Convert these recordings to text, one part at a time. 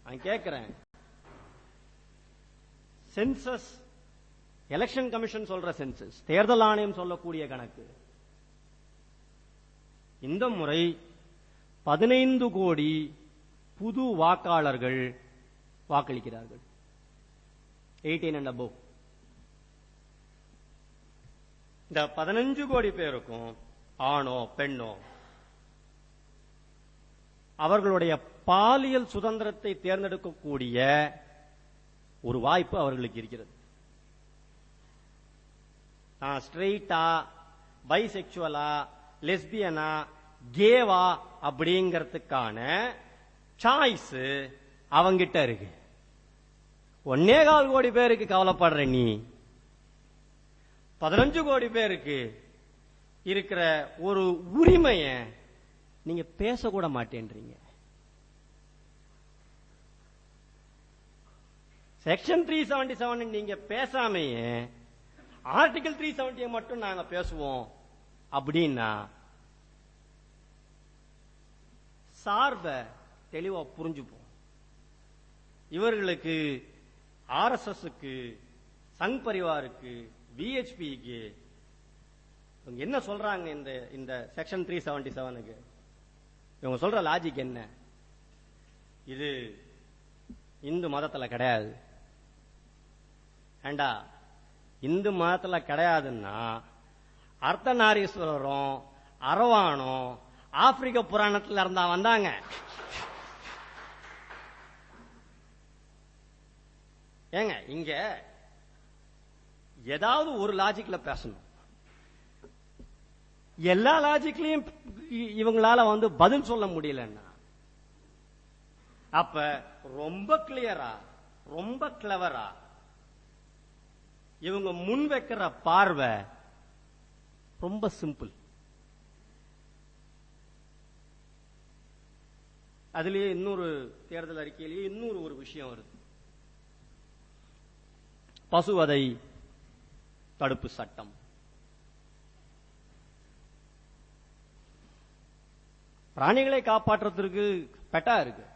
நான் கேட்கிறேன், census election commission சொல்ற சென்சஸ், தேர்தல் ஆணையம் சொல்லக்கூடிய கணக்கு, இந்த முறை 15 கோடி புது வாக்காளர்கள் வாக்களிக்கிறார்கள், 18 and above. இந்த 15 கோடி பேருக்கும் ஆணோ பெண்ணோ அவர்களுடைய பாலியல் சுதந்திரத்தை தேர்ந்தெடுக்கக்கூடிய ஒரு வாய்ப்பு அவர்களுக்கு இருக்கிறது. நான் ஸ்ட்ரெயிட்டா, பைசெக்சுவலா, லெஸ்பியனா, கேவா அப்படிங்கறதுக்கான சாய்ஸ் அவங்கிட்ட இருக்கு. 1.25 கோடி பேருக்கு கவலைப்படுற நீ 15 கோடி பேருக்கு இருக்கிற ஒரு உரிமைய நீங்க பேசக்கூட மாட்டேன்றீங்க. செக்ஷன் 377 நீங்க பேசாமையே ஆர்டிகல் 370 மட்டும் நாங்க பேசுவோம் அப்படின்னா சார்ப தெளிவா புரிஞ்சுப்போம். இவர்களுக்கு, ஆர்எஸ்எஸ்க்கு, சங் பரிவாருக்கு, விஹெச்பிக்கு என்ன சொல்றாங்க? இந்த செக்ஷன் 377க்கு இவங்க சொல்ற லாஜிக் என்ன? இது இந்து மதத்துல கிடையாது. ஏண்டா, இந்து மதத்துல கிடையாதுன்னா அர்த்தநாரீஸ்வரரும் அரவானும் ஆப்பிரிக்க புராணத்துல இருந்தா வந்தாங்க. ஏங்க, இங்க ஏதாவது ஒரு லாஜிக்ல பேசணும். எல்லா லாஜிக்லயும் இவங்களால பதில் சொல்ல முடியலன்னா அப்ப ரொம்ப கிளியரா, ரொம்ப கிளவரா இவங்க முன் வைக்கிற பார்வை ரொம்ப சிம்பிள். அதுலயே இன்னொரு தேர்தல் அறிக்கையிலேயே இன்னொரு ஒரு விஷயம் வருது. பசுவதை தடுப்பு சட்டம். பிராணிகளை காப்பாற்றுறதுக்கு பெட்டா இருக்கு,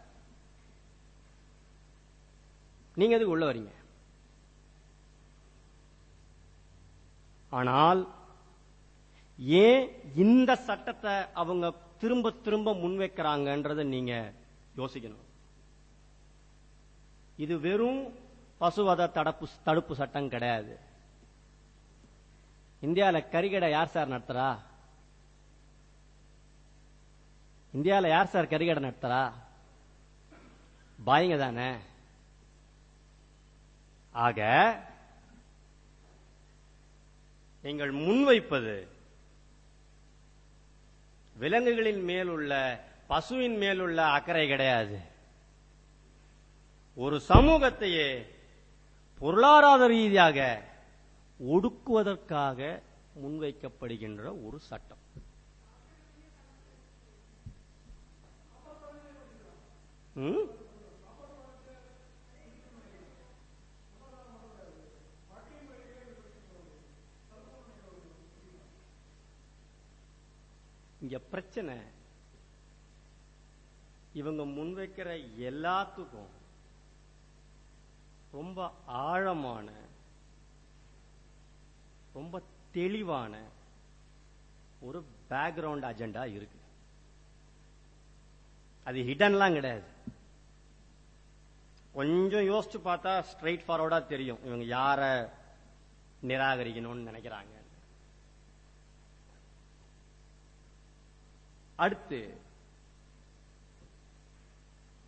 நீங்க எதுக்கு உள்ள வரீங்க? ஆனால் ஏன் இந்த சட்டத்தை அவங்க திரும்ப திரும்ப முன்வைக்கிறாங்கன்றத நீங்க யோசிக்கணும். இது வெறும் பசுவத தடுப்பு சட்டம் கிடையாது. இந்தியாவில் கறிக்கடை யார் சார் நடத்துறா? இந்தியாவில் யார் சார் கறிக்கடை நடத்துறா? பாய்ங்க தானே. ஆக நீங்கள் முன்வைப்பது விலங்குகளின் மேலுள்ள, பசுவின் மேலுள்ள அக்கறை கிடையாது. ஒரு சமூகத்தையே பொருளாதார ரீதியாக ஒடுக்குவதற்காக முன்வைக்கப்படுகின்ற ஒரு சட்டம். இங்க பிரச்சனை, இவங்க முன்வைக்கிற எல்லாத்துக்கும் ரொம்ப ஆழமான, ரொம்ப தெளிவான ஒரு பேக்ரவுண்ட் அஜெண்டா இருக்கு. அது ஹிடன்லாம் கிடையாது. கொஞ்சம் யோசிச்சு பார்த்தா ஸ்ட்ரைட் ஃபார்வர்டா தெரியும் இவங்க யார நிராகரிக்கணும்னு நினைக்கிறாங்க. அடுத்து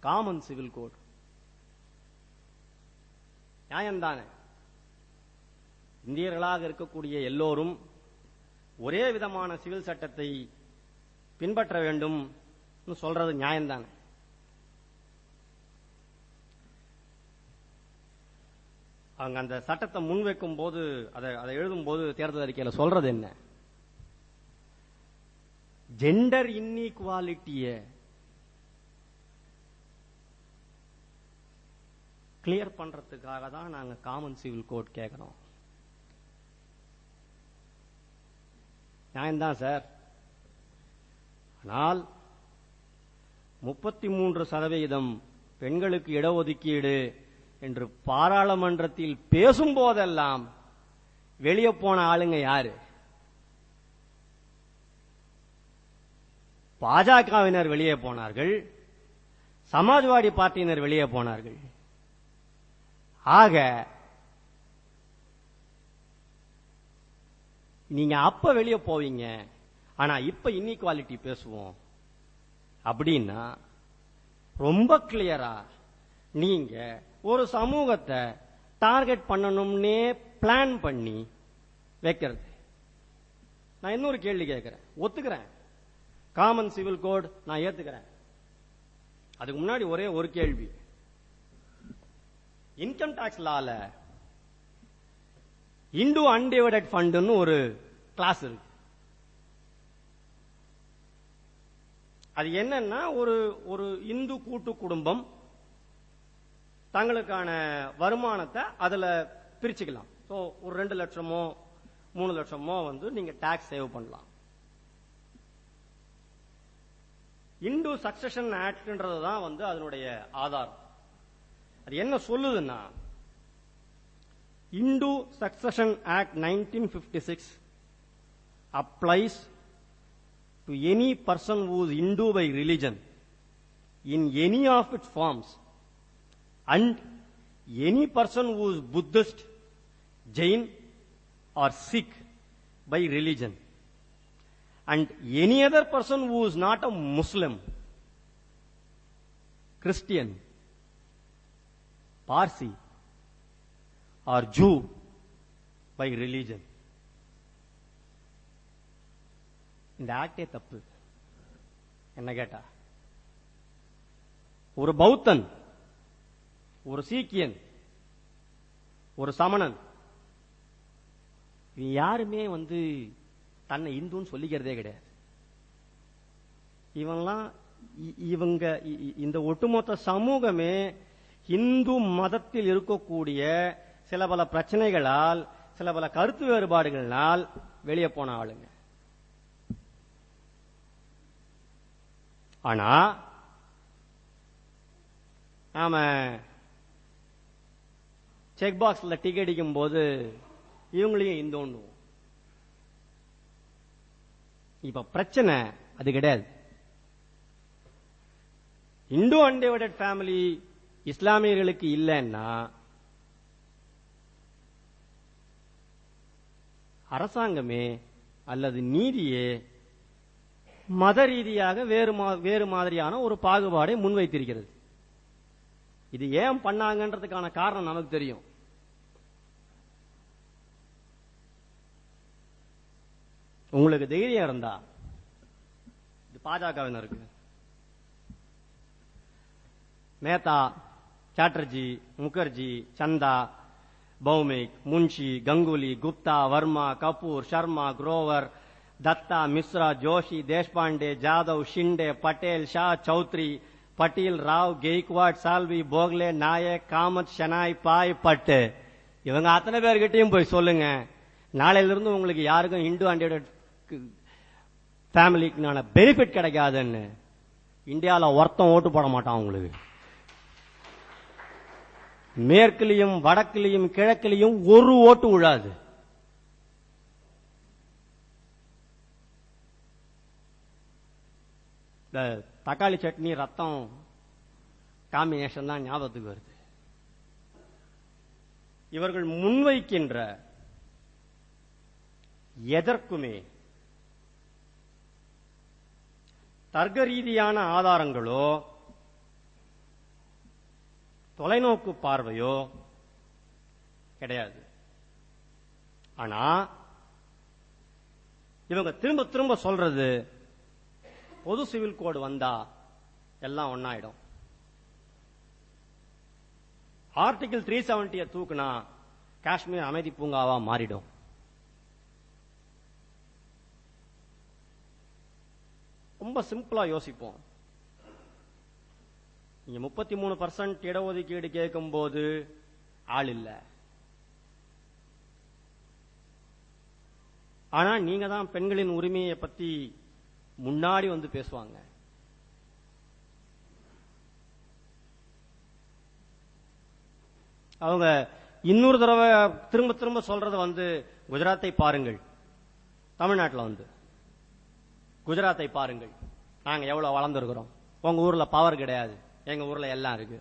காமன் சிவில் கோட். நியாயம்தானே, இந்தியர்களாக இருக்கக்கூடிய எல்லோரும் ஒரே விதமான சிவில் சட்டத்தை பின்பற்ற வேண்டும் சொல்றது நியாயம்தானே. அவங்க அந்த சட்டத்தை முன்வைக்கும் போது, அதை எழுதும் போது தேர்தல் அறிக்கையில சொல்றது என்ன? ஜெண்டர் இன்இக்வாலிட்டிய கிளியர் பண்றதுக்காக தான் நாங்க காமன் சிவில் கோட் கேட்கிறோம். நியாயம்தான் சார். ஆனால் 33% பெண்களுக்கு இடஒதுக்கீடு என்று பாராளுமன்றத்தில் பேசும்போதெல்லாம் வெளியே போன ஆளுங்க யாரு? பாஜகவினர் வெளியே போனார்கள், சமாஜ்வாடி பார்ட்டியினர் வெளியே போனார்கள். ஆக நீங்க அப்ப வெளியே போவீங்க, ஆனா இப்ப இன்இக்வாலிட்டி பேசுவோம் அப்படின்னா ரொம்ப கிளியரா நீங்க ஒரு சமூகத்தை டார்கெட் பண்ணணும்னே பிளான் பண்ணி வைக்கிறது. நான் இன்னொரு கேள்வி கேட்கிறேன், ஒத்துக்கிறேன் காமன் சிவில் கோட் நான் ஏத்துக்கிறேன். அதுக்கு முன்னாடி ஒரே ஒரு கேள்வி, இன்கம் டாக்ஸ் லால இந்து அன்டிவைடட் ஃபண்ட்னு ஒரு கிளாஸ் இருக்கு. அது என்னன்னா, ஒரு இந்து கூட்டு குடும்பம் தங்களுக்கான வருமானத்தை அதுல பிரிச்சுக்கலாம். சோ ஒரு 2 லட்சமோ 3 லட்சமோ நீங்க டாக்ஸ் சேவ் பண்ணலாம். இந்து சக்சஷன் ஆக்ட்ன்றதுதான் அதனுடைய ஆதாரம். அது என்ன சொல்லுதுன்னா, Hindu succession act 1956 applies to any person who is Hindu by religion in any of its forms, and any person who is Buddhist, Jain or Sikh by religion, and any other person who is not a Muslim, Christian, Parsi or Jew by religion. இந்த ஆக்டே தப்பு. என்ன கேட்டா, ஒரு பௌத்தன், ஒரு சீக்கியன், ஒரு சமணன், யாருமே தன்னை இந்துன்னு சொல்லிக்கிறதே கிடையாது. இவங்க இந்த ஒட்டுமொத்த சமூகமே இந்து மதத்தில் இருக்கக்கூடிய சில பல பிரச்சனைகளால், சில பல கருத்து வேறுபாடுகளால் வெளியே போன ஆளுங்க. ஆனா நாம செக் பாக்ஸ்ல டிக்கெட் அடிக்கும் போது இவங்களையும் இந்தோன்னு. இப்ப பிரச்சனை அது கிடையாது. இந்து அன்டிவைடட் ஃபேமிலி இஸ்லாமியர்களுக்கு இல்லைன்னா அரசாங்கமே அல்லது நீதியே மத ரீதியாக வேறு மாதிரியான ஒரு பாகுபாடை முன்வைத்திருக்கிறது. இது ஏன் பண்ணாங்கன்றதுக்கான காரணம் நமக்கு தெரியும். உங்களுக்கு தைரியம் இருந்தா, இது பாஜகவினருக்கு மேத்தா, சாட்டர்ஜி, முகர்ஜி, சந்தா, பௌமிக், முன்ஷி, கங்குலி, குப்தா, வர்மா, கபூர், சர்மா, குரோவர், दत्ता, मिश्रा, जोशी, देशपांडे, जादव, शिंदे, पटेल, शाह, चौधरी, पटेल, राव, गेयकवाड, साल्वी, बोगले, नायक, कामत, शनाई, पाय, पट, இவங்க அத்தனை பேர்கிட்டையும் போய் சொல்லுங்க, நாளையில இருந்து உங்களுக்கு யாருக்கும் இந்து அன்டிவைடட் ஃபேமிலிக்கு பெனிஃபிட் கிடைக்காதுன்னு. இந்தியாவில் ஒருத்தம் ஓட்டு போட மாட்டான் உங்களுக்கு. மேற்கிலையும் வடக்கிலையும் கிழக்கிலையும் ஒரு ஓட்டு விழாது. இந்த தக்காளி சட்னி ரத்தம் காம்பினேஷன் தான் ஞாபகத்துக்கு வருது. இவர்கள் முன்வைக்கின்ற எதற்குமே தர்க்க ரீதியான ஆதாரங்களோ தொலைநோக்கு பார்வையோ கிடையாது. ஆனா இவங்க திரும்ப திரும்ப சொல்றது, பொது சிவில் கோடு வந்தா எல்லாம் ஒன்னாயிடும், ஆர்டிகிள் 370 தூக்குனா காஷ்மீர் அமைதி பூங்காவா மாறிடும். ரொம்ப சிம்பிளா யோசிப்போம். நீங்க 33% இடஒதுக்கீடு கேட்கும் போது ஆள் இல்ல, ஆனா நீங்க தான் பெண்களின் உரிமையை பத்தி முன்னாடி பேசுவாங்க. அவங்க இன்னொரு தடவை திரும்ப திரும்ப சொல்றது குஜராத்தை பாருங்கள், தமிழ்நாட்டில் குஜராத்தை பாருங்கள், நாங்க எவ்வளவு வளர்ந்துருக்கிறோம், உங்க ஊர்ல பவர் கிடையாது, எங்க ஊர்ல எல்லாம் இருக்கு.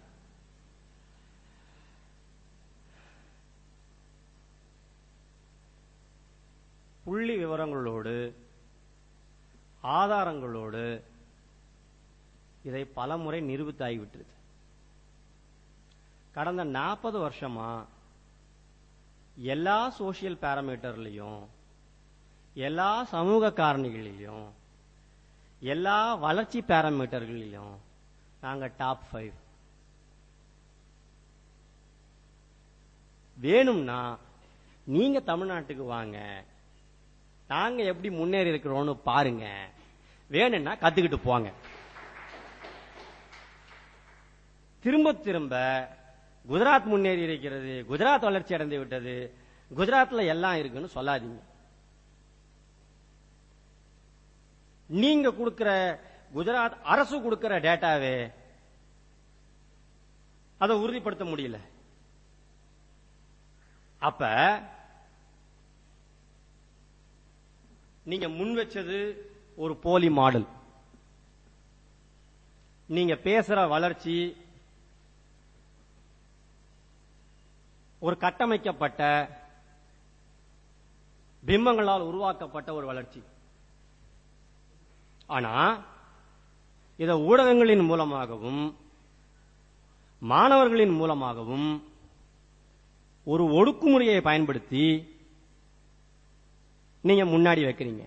புள்ளி விவரங்களோடு ஆதாரங்களோடு இதை பலமுறை நிரூபித்தாகிவிட்டது. கடந்த 40 வருஷமா எல்லா சோசியல் பாராமீட்டர்லையும், எல்லா சமூக காரணிகளிலும், எல்லா வளர்ச்சி பாராமீட்டர்களிலும் நாங்க டாப் 5. வேணும்னா நீங்க தமிழ்நாட்டுக்கு வாங்க, நாங்க எப்படி முன்னேறி இருக்கிறோம்னு பாருங்க, வேணும்னா கத்துக்கிட்டு போங்க. திரும்ப திரும்ப குஜராத் முன்னேறி இருக்கிறது, குஜராத் வளர்ச்சி அடைந்து விட்டது, குஜராத்ல எல்லாம் இருக்குன்னு சொல்லாதீங்க. நீங்க கொடுக்கிற குஜராத் அரசு கொடுக்கிற டேட்டாவே அதை உறுதிப்படுத்த முடியல. அப்ப நீங்க முன் வச்சது ஒரு போலி மாடல். நீங்க பேசுற வளர்ச்சி ஒரு கட்டமைக்கப்பட்ட பிம்பங்களால் உருவாக்கப்பட்ட ஒரு வளர்ச்சி. ஆனா இத ஊடகங்களின் மூலமாகவும் மாணவர்களின் மூலமாகவும் ஒரு ஒடுக்குமுறையை பயன்படுத்தி நீங்க முன்னாடி வைக்கிறீங்க.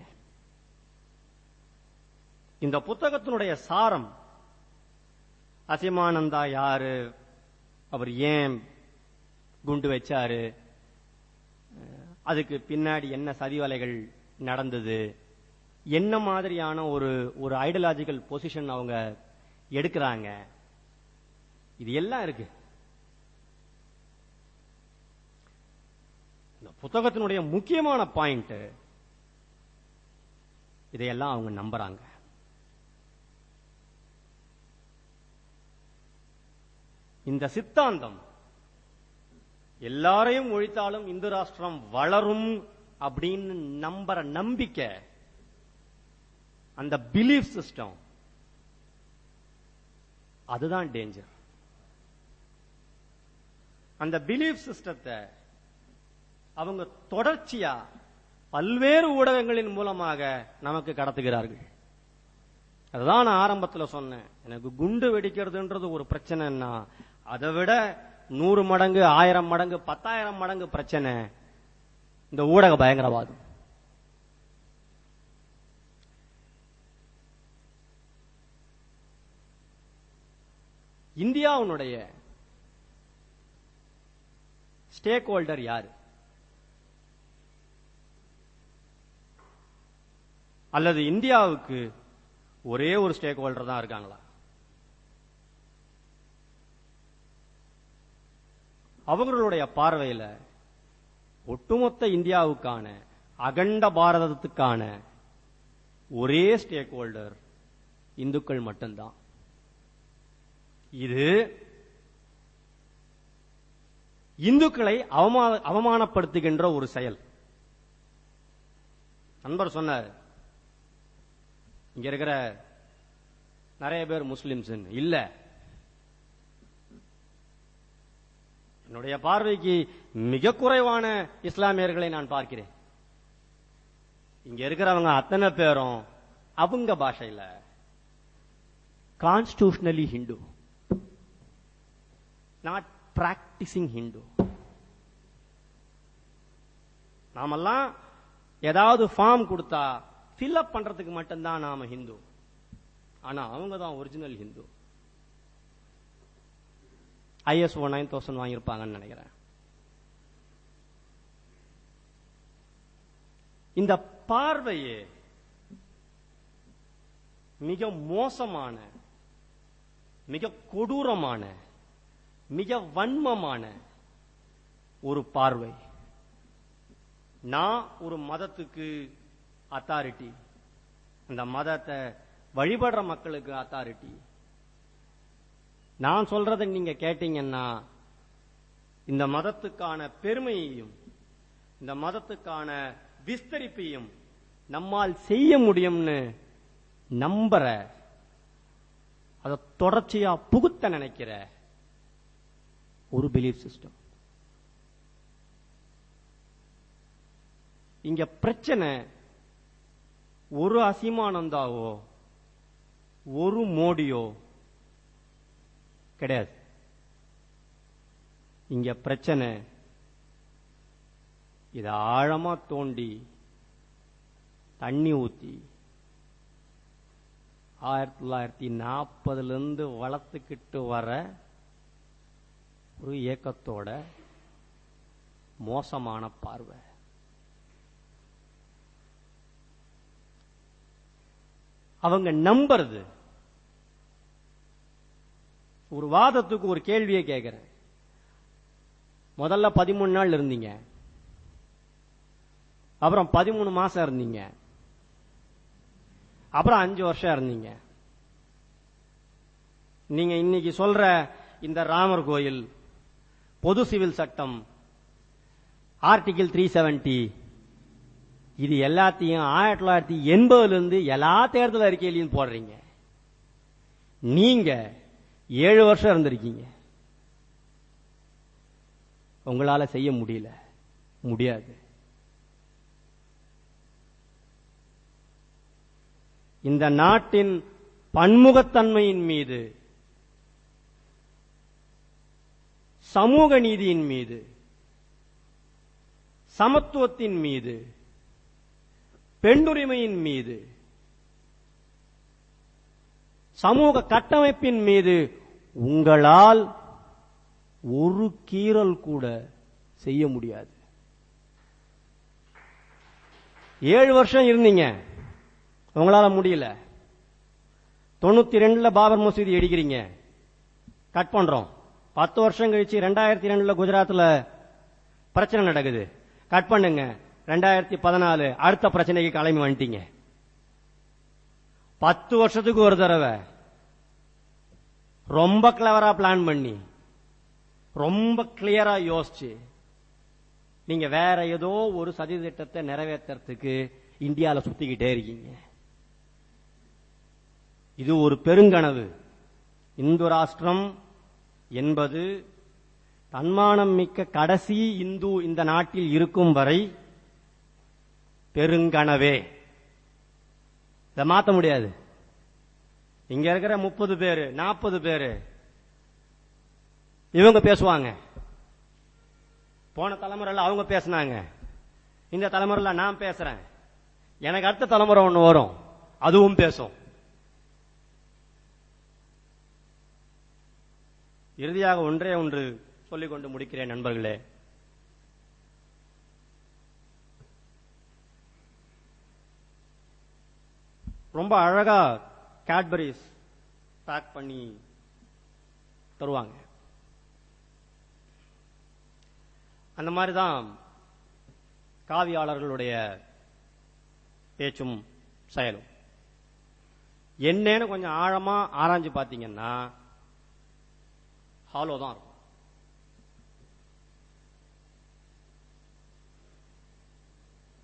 இந்த புத்தகத்தினுடைய சாரம், அசீமானந்தா யாரு, அவர் ஏன் குண்டு வச்சாரு, அதுக்கு பின்னாடி என்ன சதிவலைகள் நடந்தது, என்ன மாதிரியான ஒரு ஐடியாலஜிக்கல் பொசிஷன் அவங்க எடுக்கிறாங்க, இது எல்லாம் இருக்கு. இந்த புத்தகத்தினுடைய முக்கியமான பாயிண்ட், இதையெல்லாம் அவங்க நம்புறாங்க. இந்த சித்தாந்தம் எல்லாரையும் ஒழித்தாலும் இந்து ராஷ்டிரம் வளரும் அப்படின்னு நம்புற நம்பிக்கை, அந்த பிலீஃப் சிஸ்டம், அதுதான் டேஞ்சர். அந்த பிலீஃப் சிஸ்டத்தை அவங்க தொடர்ச்சியா பல்வேறு ஊடகங்களின் மூலமாக நமக்கு கடத்துகிறார்கள். அதுதான் நான் ஆரம்பத்தில் சொன்னேன், எனக்கு குண்டு வெடிக்கிறதுன்றது ஒரு பிரச்சனைன்னா அதை விட 100 மடங்கு 1000 மடங்கு 10,000 மடங்கு பிரச்சனை இந்த ஊடக பயங்கரவாதம். இந்தியாவுடைய ஸ்டேக் ஹோல்டர் யாரு? அல்லது இந்தியாவுக்கு ஒரே ஒரு ஸ்டேக் ஹோல்டர் தான் இருக்காங்களா? அவர்களுடைய பார்வையில் ஒட்டுமொத்த இந்தியாவுக்கான, அகண்ட பாரதத்துக்கான ஒரே ஸ்டேக் ஹோல்டர் இந்துக்கள் மட்டும்தான். இது இந்துக்களை அவமானப்படுத்துகின்ற ஒரு செயல். நண்பர் சொன்னார், இங்க இருக்கிற நிறைய பேர் முஸ்லிம்ஸ் இல்ல. என்னுடைய பார்வைக்கு மிக குறைவான இஸ்லாமியர்களை நான் பார்க்கிறேன். இங்க இருக்கிறவங்க அத்தனை பேரும் அவங்க பாஷையில constitutionally Hindu, not practising Hindu. நாமெல்லாம் ஏதாவது ஃபார்ம் கொடுத்தா ஃபில்அப் பண்றதுக்கு மட்டும்தான் நாம ஹிந்து. ஆனா அவங்க தான் ஒரிஜினல் ஹிந்து. ISO 9000 வாங்கியிருப்பாங்கன்னு நினைக்கிறேன். இந்த பார்வையே மிக மோசமான, மிக கொடூரமான, மிக வன்மமான ஒரு பார்வை. நான் ஒரு மதத்துக்கு அத்தாரிட்டி, அந்த மதத்தை வழிபடுற மக்களுக்கு அத்தாரிட்டி. நான் சொல்றதை நீங்க கேட்டீங்கன்னா இந்த மதத்துக்கான பெருமையையும் இந்த மதத்துக்கான விஸ்தரிப்பையும் நம்மால் செய்ய முடியும்னு நம்புற, அதை தொடர்ச்சியா புகுத்த நினைக்கிற ஒரு பிலீஃப் சிஸ்டம். இங்க பிரச்சனை ஒரு அசீமானந்தாவோ ஒரு மோடியோ கிடையாது. இங்க பிரச்சனை இத ஆழமா தோண்டி தண்ணி ஊத்தி 1940 வளர்த்துக்கிட்டு வர ஒரு இயக்கத்தோட மோசமான பார்வை. அவங்க நம்புறது. ஒரு வாதத்துக்கு ஒரு கேள்வியை கேட்கிறேன். முதல்ல 13 நாள் இருந்தீங்க, அப்புறம் 13 மாசம் இருந்தீங்க, அப்புறம் 5 வருஷம் இருந்தீங்க. நீங்க இன்னைக்கு சொல்ற இந்த ராமர் கோயில், பொது சிவில் சட்டம், ஆர்டிகிள் 370, இது எல்லாத்தையும் 1980 எல்லா தேர்தல் அறிக்கையிலையும் போடுறீங்க. நீங்க 7 வருஷம் இருந்திருக்கீங்க. உங்களால செய்ய முடியாது. இந்த நாட்டின் பன்முகத்தன்மையின் மீது, சமூக நீதியின் மீது, சமத்துவத்தின் மீது, பெண்ணுரிமையின் மீது, சமூக கட்டமைப்பின் மீது உங்களால் ஒரு கீறல் கூட செய்ய முடியாது. 7 வருஷம் இருந்தீங்க, உங்களால முடியல. 92 பாபர் மசூதி இடிக்கிறீங்க, கட் பண்றோம். 10 வருஷம் கழிச்சு 2002 குஜராத்ல பிரச்சனை நடக்குது, கட் பண்ணுங்க. 2014 அடுத்த பிரச்சனைக்கு கிளம்பி வந்துட்டீங்க. 10 வருஷத்துக்கு ஒரு தடவை ரொம்ப கிளவரா பிளான் பண்ணி, ரொம்ப கிளியரா யோசிச்சு, நீங்க வேற ஏதோ ஒரு சதி திட்டத்தை நிறைவேற்றறதுக்கு இந்தியால சுத்திக்கிட்டே இருக்கீங்க. இது ஒரு பெருங்கனவு. இந்து ராஷ்டிரம் என்பது தன்மானம் மிக்க கடைசி இந்து இந்த நாட்டில் இருக்கும் வரை பெருங்கனவே. இதை மாத்த முடியாது. இங்க இருக்கிற 30 பேரு 40 பேரு இவங்க பேசுவாங்க. போன தலைமுறையில் அவங்க பேசினாங்க, இந்த தலைமுறையில் நான் பேசுறேன். எனக்கு அடுத்த தலைமுறை ஒண்ணு வரும், அதுவும் பேசும். இறுதியாக ஒன்றே ஒன்று சொல்லிக் கொண்டு முடிக்கிறேன் நண்பர்களே. ரொம்ப அழகா கேட்பரிஸ் பேக் பண்ணி தருவாங்க. அந்த மாதிரிதான் காவியாளர்களுடைய பேச்சும் செயலும். என்னன்னு கொஞ்சம் ஆழமா ஆராய்ஞ்சு பார்த்தீங்கன்னா ஹாலோ தான் இருக்கும்.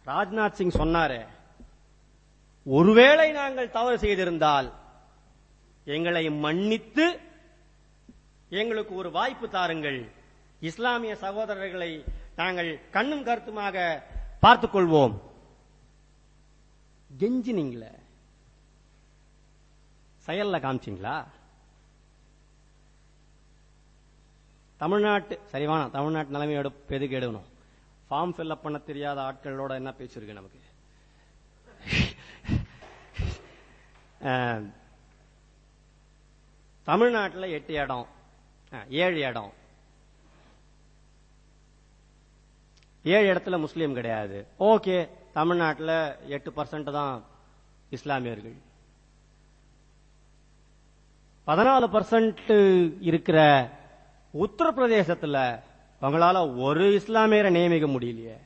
ராஜ்நாத் சிங் சொன்னாரே, ஒருவேளை நாங்கள் தவறு செய்திருந்தால் எங்களை மன்னித்து எங்களுக்கு ஒரு வாய்ப்பு தாருங்கள், இஸ்லாமிய சகோதரர்களை நாங்கள் கண்ணும் கருத்துமாக பார்த்துக் கொள்வோம். கெஞ்சினீங்கள, செயல்ல காமிச்சிங்களா? தமிழ்நாட்டு சரிவான தமிழ்நாட்டு நிலைமையோட எதுக்கு எடுக்கணும்? ஃபார்ம் ஃபில்அப் பண்ண தெரியாத ஆட்களோட என்ன பேசிருக்கு நமக்கு? தமிழ்நாட்டில் 8 இடம் 7 இடம் 7 இடத்துல முஸ்லீம் கிடையாது. ஓகே, தமிழ்நாட்டில் 8% தான் இஸ்லாமியர்கள். 14% இருக்கிற உத்தரப்பிரதேசத்தில் உங்களால ஒரு இஸ்லாமியரை நியமிக்க முடியலையே.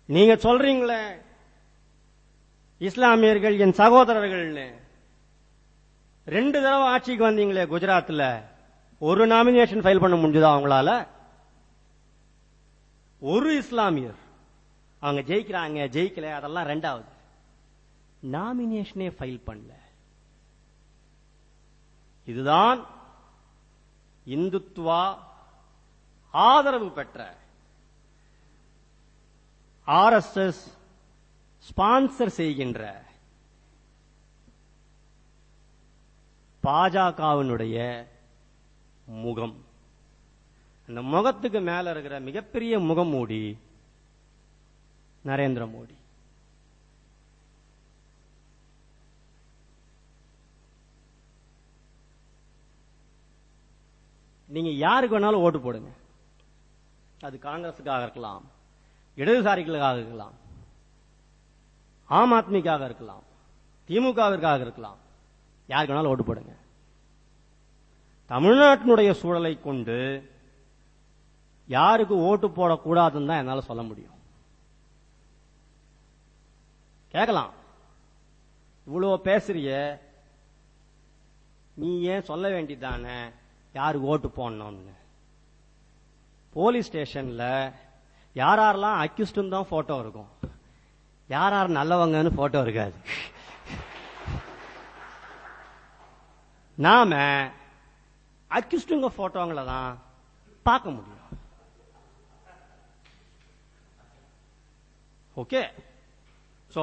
நீங்க சொல்றீங்களே இஸ்லாமியர்கள் என் சகோதரர்கள்னு, 2 தடவை ஆட்சிக்கு வந்தீங்களே குஜராத்ல, ஒரு நாமினேஷன் ஃபைல் பண்ண முடிஞ்சதா அவங்களால? ஒரு இஸ்லாமியர் அவங்க ஜெயிக்கிறாங்க ஜெயிக்கல அதெல்லாம் ரெண்டாவது, நாமினேஷனே ஃபைல் பண்ணல. இதுதான் இந்துத்துவா ஆதரவு பெற்ற RSS ஸ்பான்சர் செய்கின்ற பாஜகவினுடைய முகம். அந்த முகத்துக்கு மேல இருக்கிற மிகப்பெரிய முகமூடி நரேந்திர மோடி. நீங்க யாருக்கு வேணாலும் ஓட்டு போடுங்க. அது காங்கிரசுக்காக இருக்கலாம், இடதுசாரிகளுக்காக இருக்கலாம், ஆம் ஆத்மிக்காக இருக்கலாம், திமுகவிற்காக இருக்கலாம், யாருக்கு வேணாலும் ஓட்டு போடுங்க. தமிழ்நாட்டினுடைய சூழலை கொண்டு யாருக்கு ஓட்டு போடக்கூடாதுன்னு தான் என்னால சொல்ல முடியும். கேட்கலாம், இவ்வளவு பேசுறிய, நீ ஏன் சொல்ல வேண்டியதானே யாருக்கு ஓட்டு போடணும்னு? போலீஸ் ஸ்டேஷன்ல யாரெல்லாம் அக்யூஸ்டும் தான் போட்டோ இருக்கும், யார் யார் நல்லவங்கன்னு போட்டோ இருக்காது. நாம அக்யூஸ்டுங்க போட்டோங்களை தான் பார்க்க முடியும். ஓகே, சோ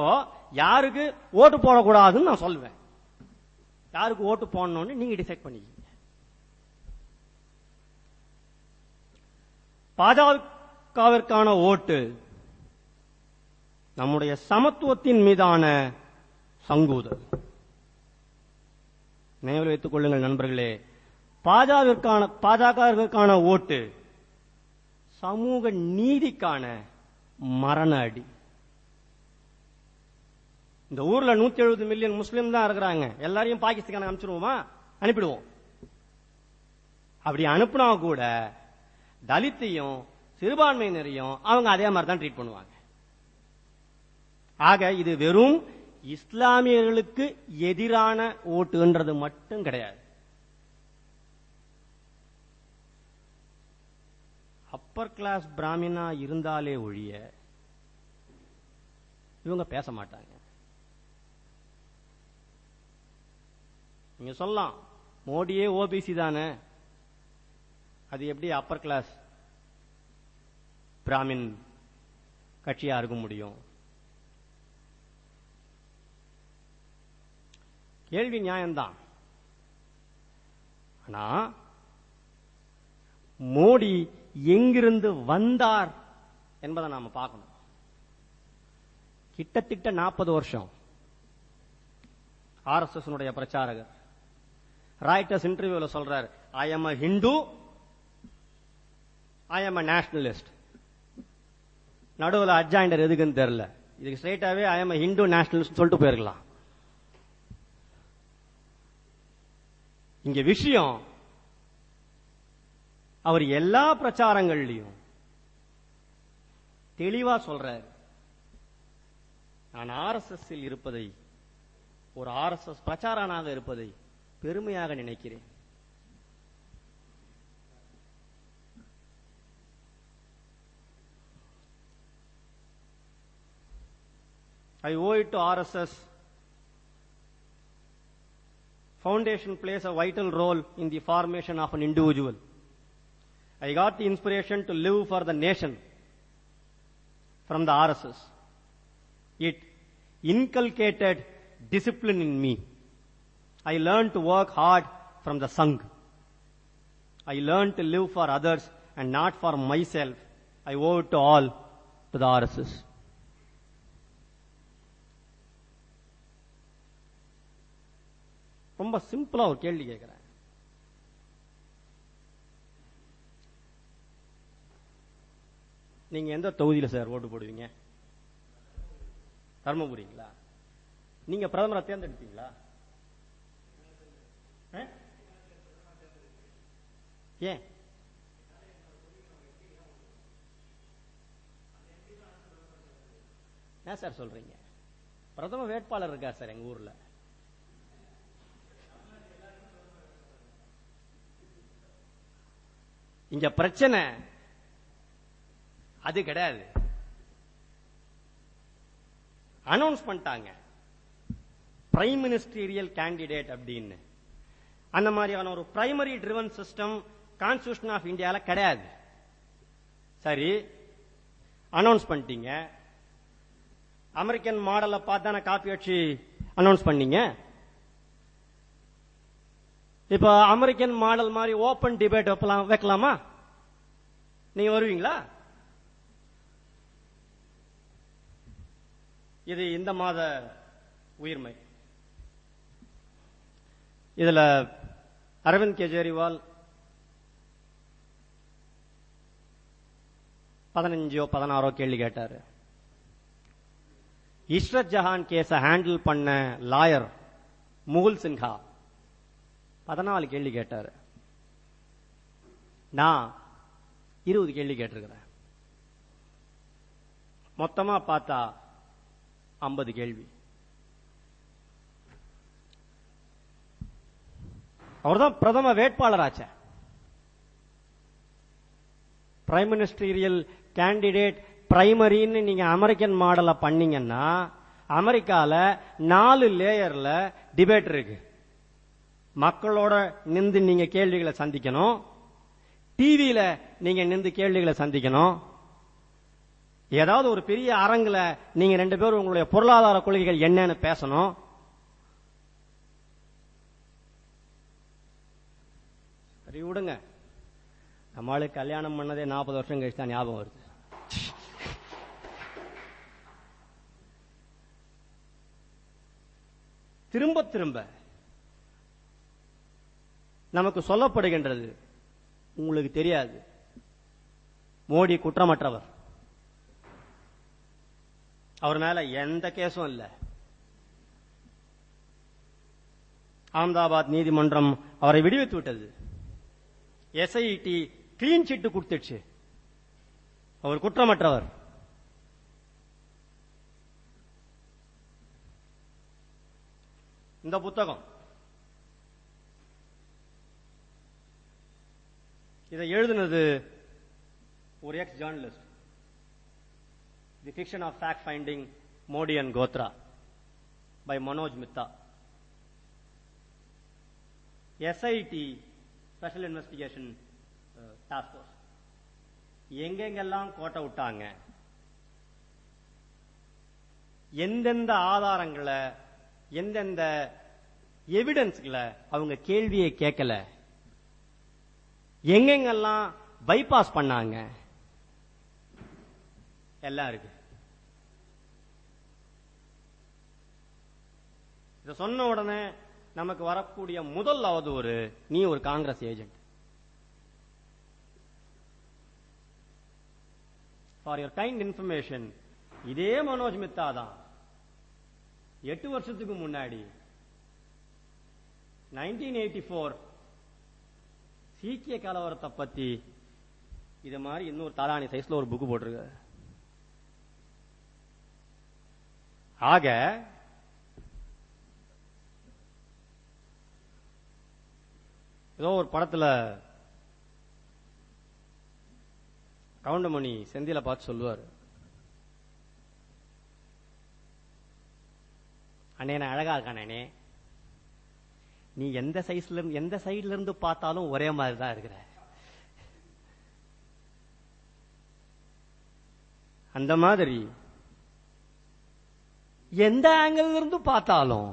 யாருக்கு ஓட்டு போடக்கூடாதுன்னு நான் சொல்லுவேன், யாருக்கு ஓட்டு போடணும்னு நீங்க டிசைட் பண்ணிக்கீங்க. பாஜகவிற்கான ஓட்டு நம்முடைய சமத்துவத்தின் மீதான சங்கூதல். நினைவில் வைத்துக் கொள்ளுங்கள் நண்பர்களே, பாஜகவிற்கான ஓட்டு சமூக நீதிக்கான மரண அடி. இந்த ஊர்ல 170 மில்லியன் முஸ்லிம் தான் இருக்கிறாங்க, எல்லாரையும் பாகிஸ்தான் அனுப்பிச்சிருவோமா? அனுப்பிடுவோம். அப்படி அனுப்புனா கூட தலித்தையும் சிறுபான்மையினரையும் அவங்க அதே மாதிரி தான் ட்ரீட் பண்ணுவாங்க. ஆக இது வெறும் இஸ்லாமியர்களுக்கு எதிரான ஓட்டுன்றது மட்டும் கிடையாது. அப்பர் கிளாஸ் பிராமினா இருந்தாலே ஒழிய இவங்க பேச மாட்டாங்க. நீங்க சொல்லலாம், மோடியே ஓபிசி தானே, அது எப்படி அப்பர் கிளாஸ் பிராமின் கட்சியா இருக்க முடியும்? கேள்வி நியாயம்தான். ஆனா மோடி எங்கிருந்து வந்தார் என்பதை நாம பார்க்கணும். கிட்டத்தட்ட 40 வருஷம் RSS பிரச்சாரகர். ராய்டர்ஸ் இன்டர்வியூல சொல்றார், I am a Hindu, I am a nationalist. நடுவில் அட்ஜாயிண்டர் எதுக்குன்னு தெரியல, இதுக்கு ஸ்ட்ரைட்டாவே I am a Hindu nationalist சொல்லிட்டு போயிருக்கலாம். இங்க விஷயம், அவர் எல்லா பிரச்சாரங்கள்லையும் தெளிவா சொல்றார், நான் RSS இருப்பதை, ஒரு RSS பிரச்சாரனாக இருப்பதை பெருமையாக நினைக்கிறேன். I owe it to RSS. Foundation plays a vital role in the formation of an individual. I got the inspiration to live for the nation from the RSS. It inculcated discipline in me. I learned to work hard from the Sangh. I learned to live for others and not for myself. I owe it to all to the RSS. ரொம்ப சிம்பிளா ஒரு கேள்வி கேட்கிறேன். நீங்க எந்த தொகுதியில sir ஓட்டு போடுவீங்க? தர்மபுரிங்களா? நீங்க பிரதமரை தேர்ந்தெடுப்பீங்களா? ஏன்? ஏன் சார் சொல்றீங்க? பிரதம வேட்பாளர் இருக்கார் சார் எங்க ஊர்ல. இங்க பிரச்சனை அது கிடையாது. அனௌன்ஸ் பண்ணிட்டாங்க பிரைம் மினிஸ்டீரியல் கேண்டிடேட் அப்படின்னு. அந்த மாதிரியான ஒரு primary driven system constitution of இந்தியால கிடையாது. சரி, அனௌன்ஸ் பண்ணிட்டீங்க. அமெரிக்கன் மாடலை பார்த்தான காப்பி அடிச்சு அனௌன்ஸ் பண்ணீங்க. இப்ப அமெரிக்கன் மாடல் மாதிரி ஓபன் டிபேட் வைக்கலாமா? நீங்க வருவீங்களா? இது இந்த மாத உயிர்மை. இதுல அரவிந்த் கெஜ்ரிவால் 15-16 கேள்வி கேட்டாரு. இஷ்ரத் ஜஹான் கேஸ ஹேண்டில் பண்ண லாயர் முகுல் சின்ஹா 14 கேள்வி கேட்டாரு. நான் 20 கேள்வி கேட்டிருக்கிறேன். மொத்தமா பார்த்தா 50 கேள்வி. அவர்தான் பிரதம வேட்பாளராச்ச. பிரைம் மினிஸ்டீரியல் கேண்டிடேட் பிரைமரின்னு நீங்க அமெரிக்கன் மாடலை பண்ணீங்கன்னா அமெரிக்கால 4 லேயர்ல டிபேட் இருக்கு. மக்களோட நின்று நீங்க கேள்விகளை சந்திக்கணும், டிவியில நீங்க நின்று கேள்விகளை சந்திக்கணும், ஏதாவது ஒரு பெரிய அரங்குல நீங்க 2 பேரும் உங்களுடைய பொருளாதார கொள்கைகள் என்னன்னு பேசணும். சரி விடுங்க, நம்மளுக்கு கல்யாணம் பண்ணதே 40 வருஷம் கழிச்சு தான் ஞாபகம் வருது. திரும்ப திரும்ப நமக்கு சொல்லப்படுகின்றது, உங்களுக்கு தெரியாது, மோடி குற்றமற்றவர், அவர் மேல எந்த கேஸும் இல்ல. அகமதாபாத் நீதிமன்றம் அவரை விடுவித்து விட்டது. எஸ்ஐடி கிளீன் சிட்டு கொடுத்துச்சு, அவர் குற்றமற்றவர். இந்த புத்தகம் இதை எழுதினது ஒரு ex journalist. The fiction of fact finding Modi and Godhra by Manoj Mitta. SIT special investigation task force எங்கெங்கெல்லாம் கோட்டை விட்டாங்க, எந்தெந்த ஆதாரங்களை, எந்தெந்த எவிடன்ஸ்களை அவங்க கேள்வியை கேட்கல, எங்கெங்கெல்லாம் பைபாஸ் பண்ணாங்க, எல்லாம் இருக்கு. இத சொன்ன உடனே நமக்கு வரக்கூடிய முதல் அவதூறு, நீ ஒரு Congress agent. For your kind information, இதே மனோஜ் மித்தா தான் 8 வருஷத்துக்கு முன்னாடி 1984 சீக்கிய கலவரத்தை பத்தி இது மாதிரி இன்னொரு தாளானி சைஸ்ல ஒரு புக் போட்டிருக்க. ஆக ஏதோ ஒரு படத்துல கவுண்டமணி செந்தில பார்த்து சொல்லுவார், அண்ணே நான் அழகா இருக்கானே, நீ எந்த சைட்ல இருந்து பார்த்தாலும் ஒரே மாதிரி தான் இருக்கிற. அந்த மாதிரி எந்த ஆங்கிள் இருந்து பார்த்தாலும்,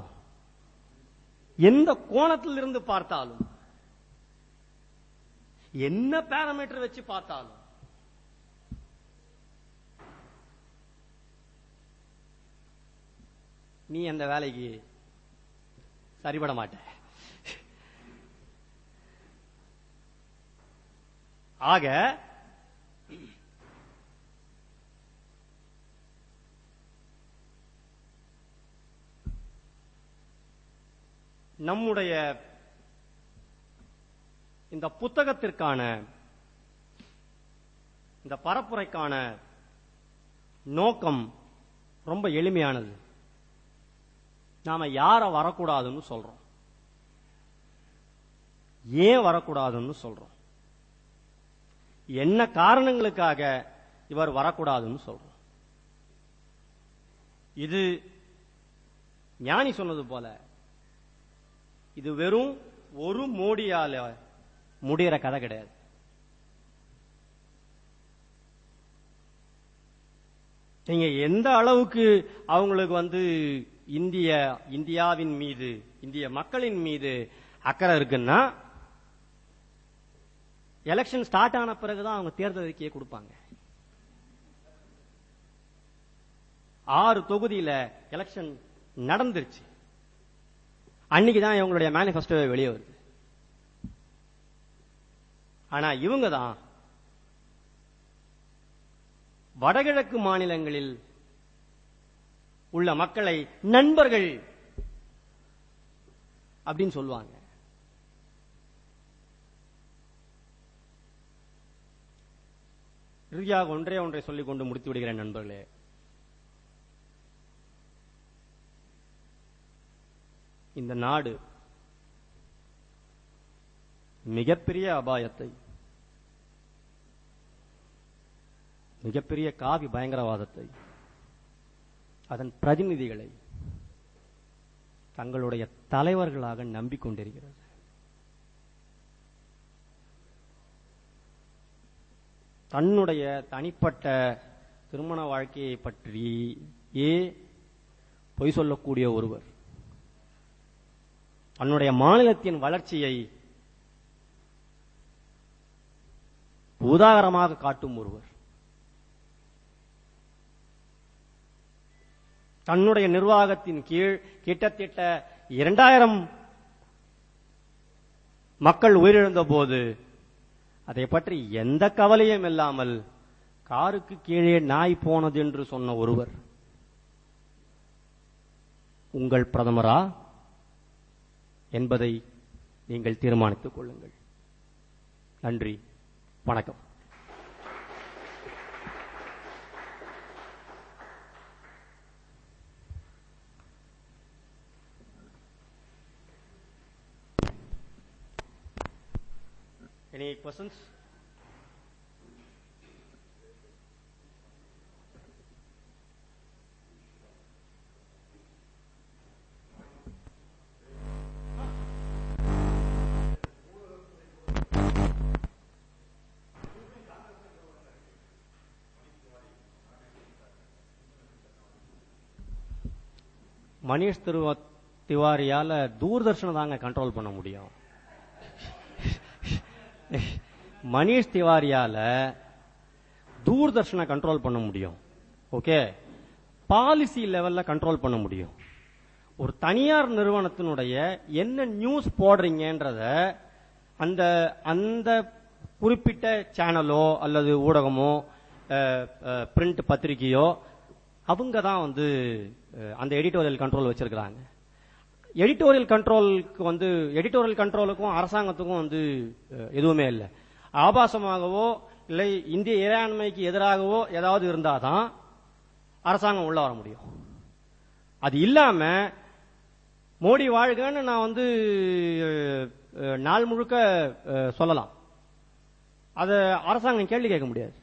எந்த கோணத்தில் இருந்து பார்த்தாலும், என்ன பாராமீட்டர் வச்சு பார்த்தாலும் நீ அந்த வேலைக்கு சரிபட மாட்ட. ஆக நம்முடைய இந்த புத்தகத்திற்கான, இந்த பரப்புரைக்கான நோக்கம் ரொம்ப எளிமையானது. நாம யார வரக்கூடாதுன்னு சொல்றோம், ஏன் வரக்கூடாதுன்னு சொல்றோம். என்ன காரணங்களுக்காக இவர் வரக்கூடாதுன்னு சொல்றோம். இது ஞானி சொன்னது போல இது வெறும் ஒரு மோடியால முடிகிற கதை கிடையாது. நீங்க எந்த அளவுக்கு அவங்களுக்கு இந்தியாவின் மீது, இந்திய மக்களின் மீது அக்கறை இருக்குன்னா, எலெக்ஷன் ஸ்டார்ட் ஆன பிறகுதான் அவங்க தேர்தல் அறிக்கையை கொடுப்பாங்க. 6 தொகுதியில எலெக்ஷன் நடந்துருச்சு. அன்னைக்குதான் இவங்களுடைய மேனிபெஸ்டோ வெளியே வருது. ஆனா இவங்க தான் வடகிழக்கு மாநிலங்களில் உள்ள மக்களை நண்பர்கள் அப்படின்னு சொல்லுவாங்க. இறுதியாக ஒன்றை சொல்லிக் கொண்டு முடித்து விடுகிறேன் நண்பர்களே. இந்த நாடு மிகப்பெரிய அபாயத்தை, மிகப்பெரிய காவி பயங்கரவாதத்தை, அதன் பிரதிநிதிகளை தங்களுடைய தலைவர்களாக நம்பிக்கொண்டிருக்கிறது. தன்னுடைய தனிப்பட்ட திருமண வாழ்க்கையை பற்றியே பொய் சொல்லக்கூடிய ஒருவர், தன்னுடைய மாநிலத்தின் வளர்ச்சியை உதாரணமாக காட்டும் ஒருவர், தன்னுடைய நிர்வாகத்தின் கீழ் கிட்டத்தட்ட 2000 மக்கள் உயிரிழந்த போது அதை பற்றி எந்த கவலையும் இல்லாமல் காருக்கு கீழே நாய் போனது என்று சொன்ன ஒருவர் உங்கள் பிரதமரா என்பதை நீங்கள் தீர்மானித்துக் கொள்ளுங்கள். நன்றி, வணக்கம். Any questions? மணிஷ் திவாரியால தூர்தர்ஷனை தாங்க கண்ட்ரோல் பண்ண முடியும். மணிஷ் திவாரியால தூர்தர்ஷனை கண்ட்ரோல் பண்ண முடியும். ஓகே, பாலிசி லெவல்ல கண்ட்ரோல் பண்ண முடியும். ஒரு தனியார் நிறுவனத்தினுடைய என்ன நியூஸ் போடுறீங்கன்றத அந்த அந்த குறிப்பிட்ட சேனலோ அல்லது ஊடகமோ பிரிண்ட் பத்திரிகையோ அவங்க தான் அந்த எடிட்டோரியல் கண்ட்ரோல் வச்சிருக்கிறாங்க. எடிட்டோரியல் கண்ட்ரோலுக்கும் அரசாங்கத்துக்கும் எதுவுமே இல்லை. ஆபாசமாகவோ இல்லை இந்திய இறையாண்மைக்கு எதிராகவோ ஏதாவது இருந்தாதான் அரசாங்கம் உள்ள வர முடியும். அது இல்லாம மோடி வாழ்கன்னு நான் நாள் முழுக்க சொல்லலாம், அதை அரசாங்கம் கேள்வி கேட்க முடியாது.